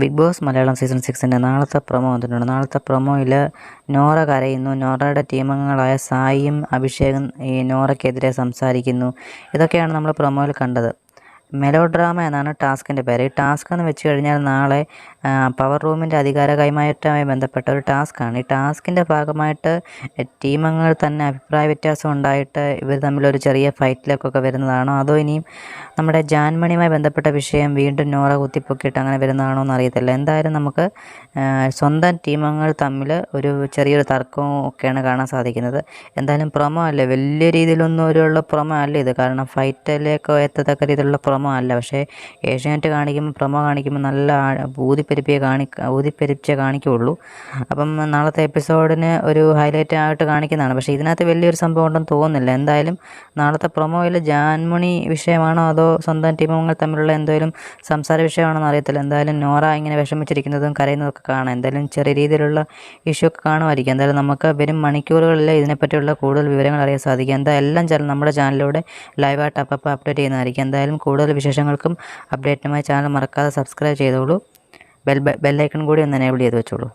Big boss Malayalam season 6ൻ്റെ നാളത്തെ promo വന്നിട്ടുണ്ട്. നാളത്തെ പ്രൊമോയിൽ നോറ കരയുന്നു. നോറയുടെ ടീമംഗങ്ങളായ സായിയും അഭിഷേകും ഈ നോറയ്ക്കെതിരെ സംസാരിക്കുന്നു. ഇതൊക്കെയാണ് നമ്മൾ പ്രൊമോയിൽ കണ്ടത്. മെലോ ഡ്രാമ എന്നാണ് ടാസ്കിൻ്റെ പേര്. ഈ ടാസ്ക് എന്ന് വെച്ച് കഴിഞ്ഞാൽ നാളെ പവർ റൂമിൻ്റെ അധികാര കൈമാറ്റവുമായി ബന്ധപ്പെട്ട ഒരു ടാസ്ക്കാണ്. ഈ ടാസ്കിൻ്റെ ഭാഗമായിട്ട് ടീമംഗങ്ങൾ തന്നെ അഭിപ്രായ വ്യത്യാസം ഉണ്ടായിട്ട് ഇവർ തമ്മിലൊരു ചെറിയ ഫൈറ്റിലേക്കൊക്കെ വരുന്നതാണോ, അതോ ഇനിയും നമ്മുടെ ജാൻമണിയുമായി ബന്ധപ്പെട്ട വിഷയം വീണ്ടും നോറ കുത്തിപ്പൊക്കിയിട്ട് അങ്ങനെ വരുന്നതാണോ എന്ന് അറിയത്തില്ല. എന്തായാലും നമുക്ക് സ്വന്തം ടീമംഗങ്ങൾ തമ്മിൽ ഒരു ചെറിയൊരു തർക്കവും ഒക്കെയാണ് കാണാൻ സാധിക്കുന്നത്. എന്തായാലും പ്രൊമോ അല്ലേ, വലിയ രീതിയിലൊന്നും ഒരുള്ള പ്രൊമോ അല്ല ഇത്. കാരണം ഫൈറ്റിലേക്ക് എത്തത്തക്ക രീതിയിലുള്ള പ്രൊമോ അല്ല. പക്ഷേ ഏഷ്യാനെറ്റ് പ്രൊമോ കാണിക്കുമ്പോൾ നല്ല ഊതിപ്പെരിപ്പിച്ചേ കാണിക്കുകയുള്ളൂ. അപ്പം നാളത്തെ എപ്പിസോഡിന് ഒരു ഹൈലൈറ്റ് ആയിട്ട് കാണിക്കുന്നതാണ്. പക്ഷേ ഇതിനകത്ത് വലിയൊരു സംഭവം ഉണ്ടെന്ന് തോന്നുന്നില്ല. എന്തായാലും നാളത്തെ പ്രൊമോയിൽ ജാൻമണി വിഷയമാണോ അതോ സ്വന്തം ടീമംഗങ്ങൾ തമ്മിലുള്ള എന്തെങ്കിലും സംസാര വിഷയമാണോ എന്ന് അറിയത്തില്ല. എന്തായാലും നോറ ഇങ്ങനെ വിഷമിച്ചിരിക്കുന്നതും കരയുന്നതൊക്കെ കാണാം. എന്തായാലും ചെറിയ രീതിയിലുള്ള ഇഷ്യൂ ഒക്കെ കാണുമായിരിക്കും. എന്തായാലും നമുക്ക് വരും മണിക്കൂറുകളിൽ ഇതിനെപ്പറ്റിയുള്ള കൂടുതൽ വിവരങ്ങൾ അറിയാൻ സാധിക്കും. എന്തായാലും നമ്മുടെ ചാനലിലൂടെ ലൈവായിട്ട് അപ്പോൾ അപ്ഡേറ്റ് ചെയ്യുന്നതായിരിക്കും. എന്തായാലും കൂടുതൽ വിശേഷങ്ങൾക്കും അപ്ഡേറ്റിനുമായി ചാനൽ മറക്കാതെ സബ്സ്ക്രൈബ് ചെയ്തോളൂ. ബെല്ലൈക്കൺ കൂടി ഒന്ന് എനേബിൾ ചെയ്ത് വെച്ചോളൂ.